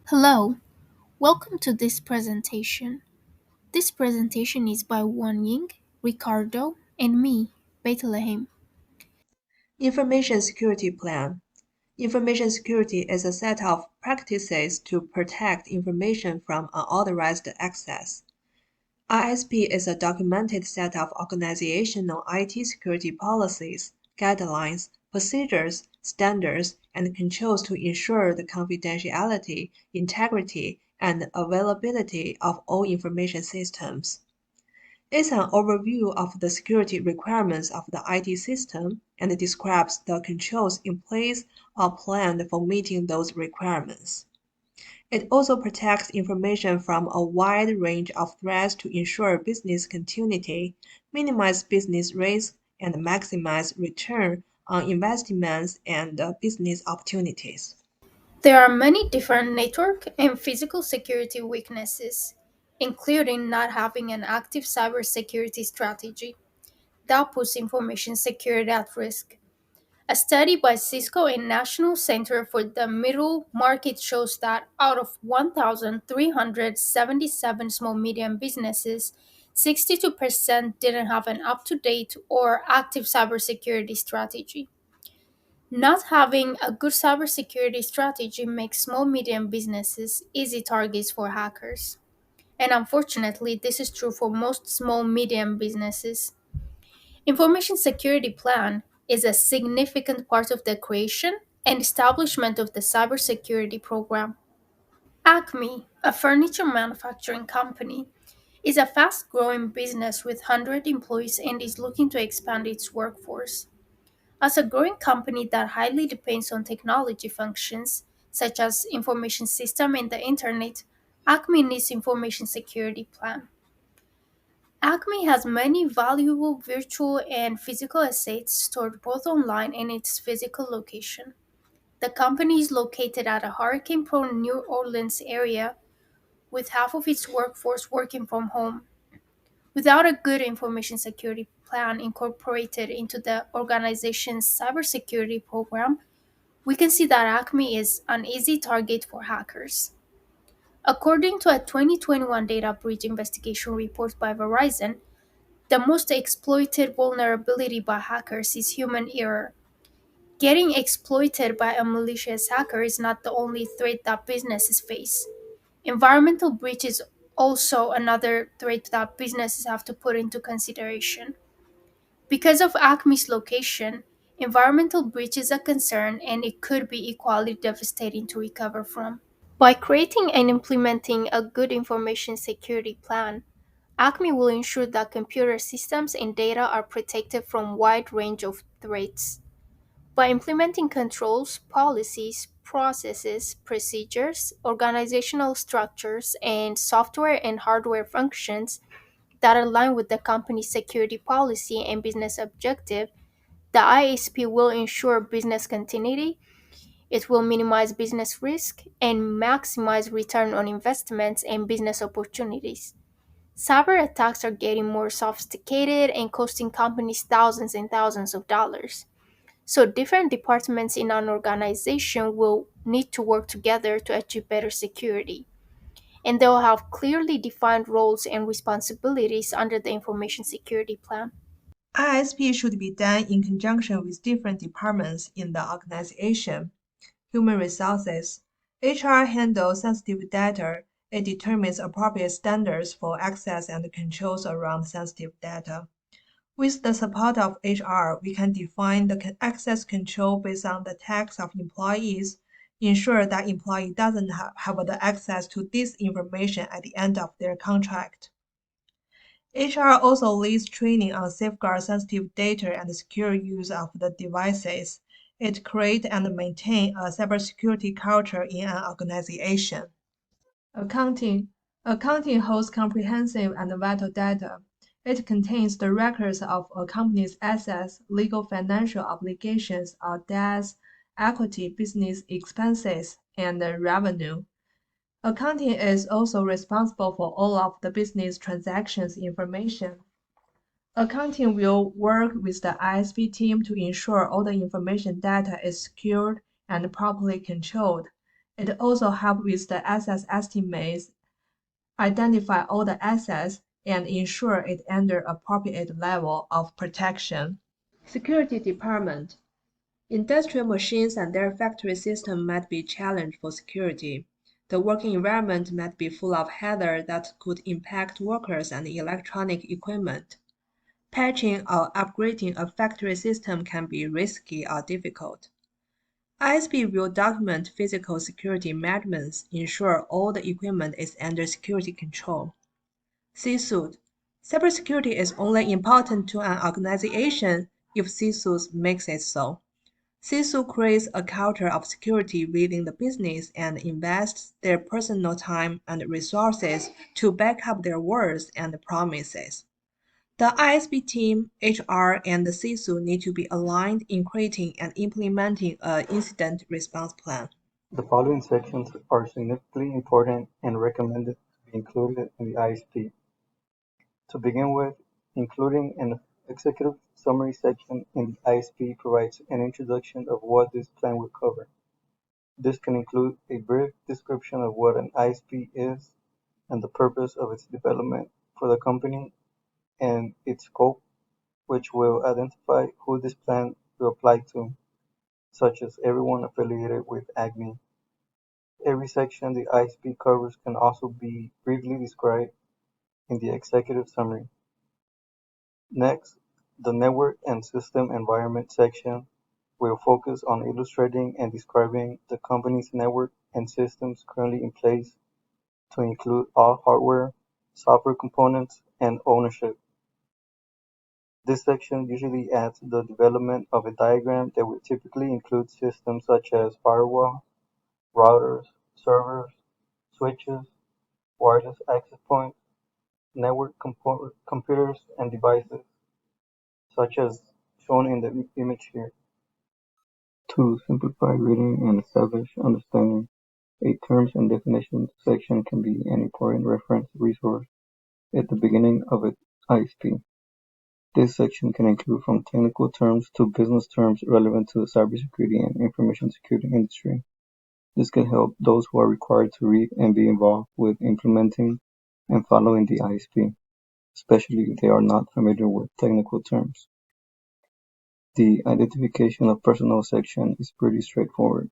Hello, welcome to this presentation. This presentation is by Wan Ying, Ricardo, and me, Bethlehem. Information security plan. Information security is a set of practices to protect information from unauthorized access. ISP is a documented set of organizational IT security policies, guidelines, procedures, standards, and controls to ensure the confidentiality, integrity, and availability of all information systems. It's an overview of the security requirements of the IT system and describes the controls in place or planned for meeting those requirements. It also protects information from a wide range of threats to ensure business continuity, minimize business risk, and maximize return on investments and business opportunities. There are many different network and physical security weaknesses, including not having an active cybersecurity strategy that puts information security at risk. A study by Cisco and National Center for the Middle Market shows that out of 1,377 small medium businesses, 62% didn't have an up to date or active cybersecurity strategy. Not having a good cybersecurity strategy makes small medium businesses easy targets for hackers. And unfortunately, this is true for most small medium businesses. Information security plan is a significant part of the creation and establishment of the cybersecurity program. Acme, a furniture manufacturing company, is a fast growing business with 100 employees and is looking to expand its workforce. As a growing company that highly depends on technology functions, such as information system and the internet, Acme needs information security plan. Acme has many valuable virtual and physical assets stored both online and its physical location. The company is located at a hurricane prone New Orleans area with half of its workforce working from home. Without a good information security plan incorporated into the organization's cybersecurity program, we can see that Acme is an easy target for hackers. According to a 2021 data breach investigation report by Verizon, the most exploited vulnerability by hackers is human error. Getting exploited by a malicious hacker is not the only threat that businesses face. Environmental breach is also another threat that businesses have to put into consideration. Because of Acme's location, environmental breach is a concern and it could be equally devastating to recover from. By creating and implementing a good information security plan, Acme will ensure that computer systems and data are protected from a wide range of threats. By implementing controls, policies, processes, procedures, organizational structures, and software and hardware functions that align with the company's security policy and business objective, the ISP will ensure business continuity, it will minimize business risk, and maximize return on investments and business opportunities. Cyber attacks are getting more sophisticated and costing companies thousands and thousands of dollars. So, different departments in an organization will need to work together to achieve better security. And they'll have clearly defined roles and responsibilities under the information security plan. ISP should be done in conjunction with different departments in the organization. Human resources. HR handles sensitive data. It determines appropriate standards for access and controls around sensitive data. With the support of HR, we can define the access control based on the tax of employees, ensure that employee doesn't have the access to this information at the end of their contract. HR also leads training on safeguard sensitive data and secure use of the devices. It creates and maintains a cybersecurity culture in an organization. Accounting. Accounting holds comprehensive and vital data. It contains the records of a company's assets, legal financial obligations or debts, equity, business expenses, and revenue. Accounting is also responsible for all of the business transactions information. Accounting will work with the ISP team to ensure all the information data is secured and properly controlled. It also helps with the asset estimates, identify all the assets, and ensure it under appropriate level of protection. Security Department. Industrial machines and their factory system might be challenged for security. The working environment might be full of hazards that could impact workers and electronic equipment. Patching or upgrading a factory system can be risky or difficult. ISP will document physical security measurements, ensure all the equipment is under security control. C-suite. Cybersecurity is only important to an organization if C-suite makes it so. CISO creates a culture of security within the business and invests their personal time and resources to back up their words and promises. The ISP team, HR, and the CISO need to be aligned in creating and implementing an incident response plan. The following sections are significantly important and recommended to be included in the ISP. To begin with, including an executive summary section in the ISP provides an introduction of what this plan will cover. This can include a brief description of what an ISP is and the purpose of its development for the company and its scope, which will identify who this plan will apply to, such as everyone affiliated with AGNI. Every section the ISP covers can also be briefly described in the executive summary. Next, the network and system environment section will focus on illustrating and describing the company's network and systems currently in place to include all hardware, software components, and ownership. This section usually adds the development of a diagram that would typically include systems such as firewall, routers, servers, switches, wireless access points, network computers, and devices, such as shown in the image here. To simplify reading and establish understanding, a terms and definitions section can be an important reference resource at the beginning of an ISP. This section can include from technical terms to business terms relevant to the cybersecurity and information security industry. This can help those who are required to read and be involved with implementing and following the ISP, especially if they are not familiar with technical terms. The identification of personnel section is pretty straightforward.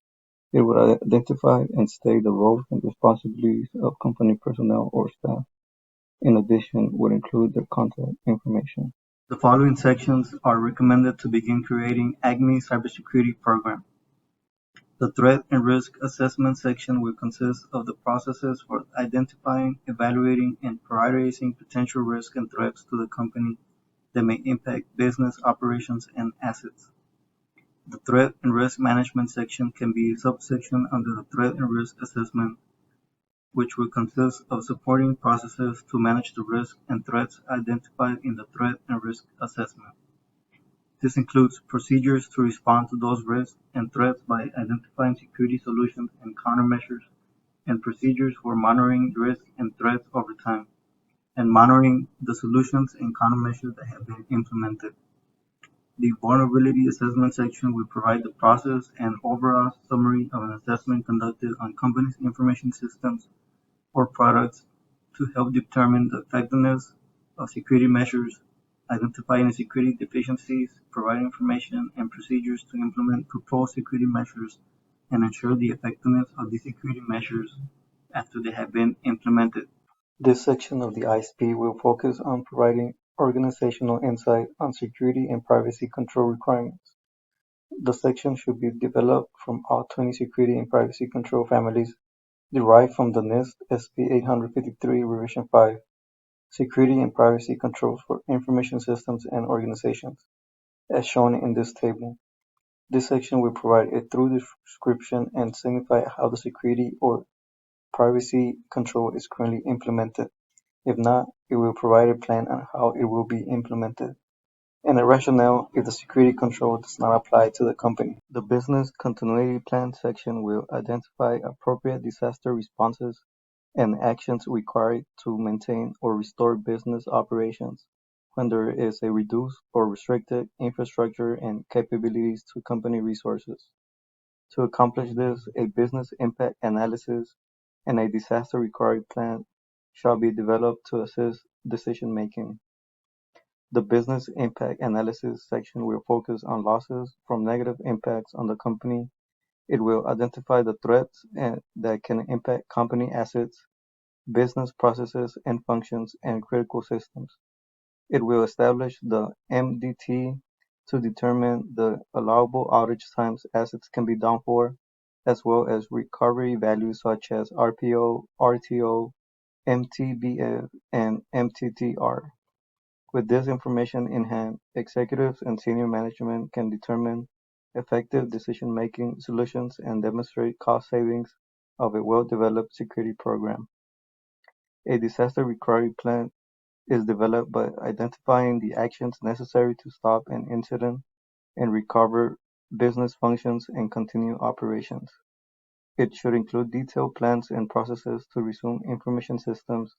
It would identify and state the roles and responsibilities of company personnel or staff. In addition, would include their contact information. The following sections are recommended to begin creating AGNI cybersecurity program. The threat and risk assessment section will consist of the processes for identifying, evaluating, and prioritizing potential risks and threats to the company that may impact business operations and assets. The threat and risk management section can be a subsection under the threat and risk assessment, which will consist of supporting processes to manage the risk and threats identified in the threat and risk assessment. This includes procedures to respond to those risks and threats by identifying security solutions and countermeasures, and procedures for monitoring risks and threats over time, and monitoring the solutions and countermeasures that have been implemented. The vulnerability assessment section will provide the process and overall summary of an assessment conducted on companies' information systems or products to help determine the effectiveness of security measures, identifying security deficiencies, provide information and procedures to implement proposed security measures, and ensure the effectiveness of these security measures after they have been implemented. This section of the ISP will focus on providing organizational insight on security and privacy control requirements. The section should be developed from all 20 security and privacy control families derived from the NIST SP 853 Revision 5, Security and Privacy Controls for Information Systems and Organizations, as shown in this table. This section will provide a thorough description and signify how the security or privacy control is currently implemented. If not, it will provide a plan on how it will be implemented, and a rationale if the security control does not apply to the company. The Business Continuity Plan section will identify appropriate disaster responses and actions required to maintain or restore business operations when there is a reduced or restricted infrastructure and capabilities to company resources. To accomplish this, a business impact analysis and a disaster recovery plan shall be developed to assist decision making. The business impact analysis section will focus on losses from negative impacts on the company. It will identify the threats that can impact company assets, business processes and functions, and critical systems. It will establish the MDT to determine the allowable outage times assets can be down for, as well as recovery values such as RPO, RTO, MTBF, and MTTR. With this information in hand, executives and senior management can determine effective decision-making solutions and demonstrate cost savings of a well-developed security program. A disaster recovery plan is developed by identifying the actions necessary to stop an incident and recover business functions and continue operations. It should include detailed plans and processes to resume information systems,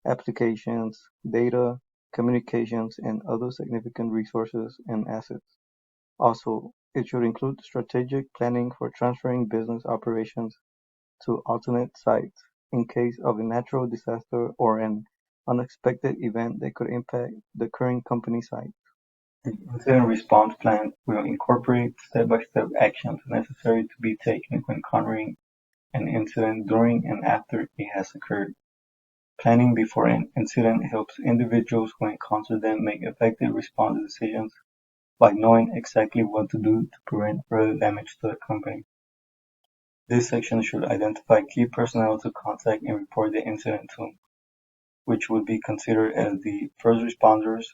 applications, data, communications, and other significant resources and assets. Also, it should include strategic planning for transferring business operations to alternate sites in case of a natural disaster or an unexpected event that could impact the current company site. The incident response plan will incorporate step-by-step actions necessary to be taken when countering an incident during and after it has occurred. Planning before an incident helps individuals who encounter them make effective response decisions by knowing exactly what to do to prevent further damage to the company. This section should identify key personnel to contact and report the incident to, which would be considered as the first responders,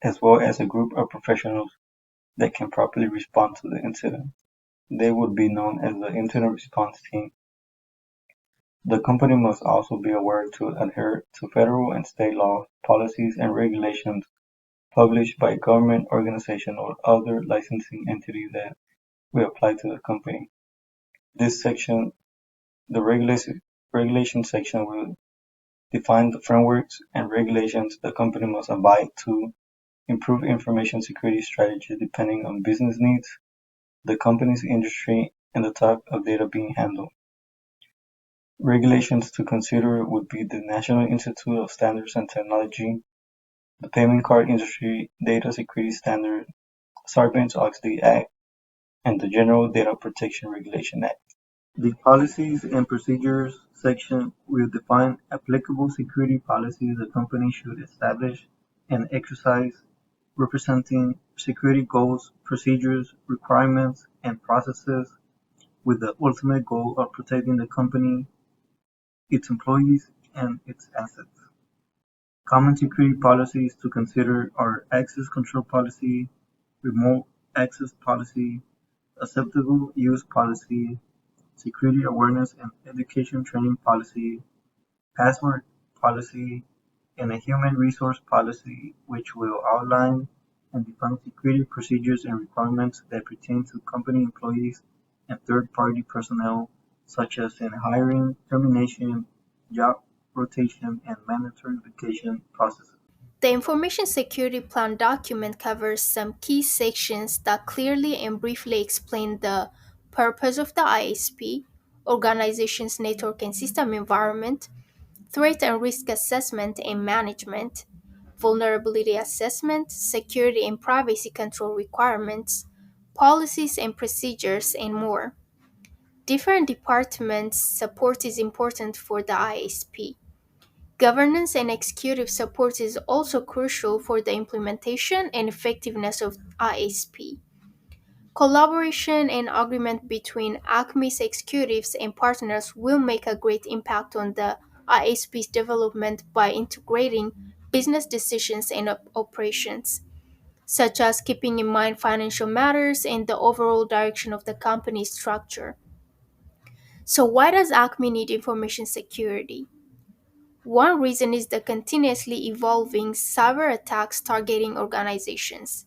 as well as a group of professionals that can properly respond to the incident. They would be known as the incident response team. The company must also be aware to adhere to federal and state laws, policies, and regulations published by a government organization or other licensing entity that will apply to the company. This section, the regulation section, will define the frameworks and regulations the company must abide to improve information security strategy depending on business needs, the company's industry, and the type of data being handled. Regulations to consider would be the National Institute of Standards and Technology, the Payment Card Industry Data Security Standard, Sarbanes-Oxley Act, and the General Data Protection Regulation Act. The Policies and Procedures section will define applicable security policies the company should establish and exercise, representing security goals, procedures, requirements, and processes with the ultimate goal of protecting the company, its employees, and its assets. Common security policies to consider are access control policy, remote access policy, acceptable use policy, security awareness and education training policy, password policy, and a human resource policy which will outline and define security procedures and requirements that pertain to company employees and third-party personnel, such as in hiring, termination, job rotation, and mandatory vacation processes. The Information Security Plan document covers some key sections that clearly and briefly explain the purpose of the ISP, organization's network and system environment, threat and risk assessment and management, vulnerability assessment, security and privacy control requirements, policies and procedures, and more. Different departments' support is important for the ISP. Governance and executive support is also crucial for the implementation and effectiveness of ISP. Collaboration and agreement between Acme's executives and partners will make a great impact on the ISP's development by integrating business decisions and operations, such as keeping in mind financial matters and the overall direction of the company's structure. So, why does Acme need information security? One reason is the continuously evolving cyber attacks targeting organizations.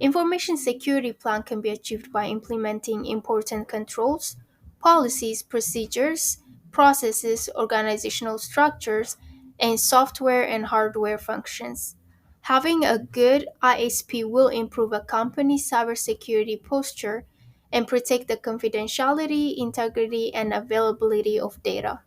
Information security plan can be achieved by implementing important controls, policies, procedures, processes, organizational structures, and software and hardware functions. Having a good ISP will improve a company's cybersecurity posture and protect the confidentiality, integrity, and availability of data.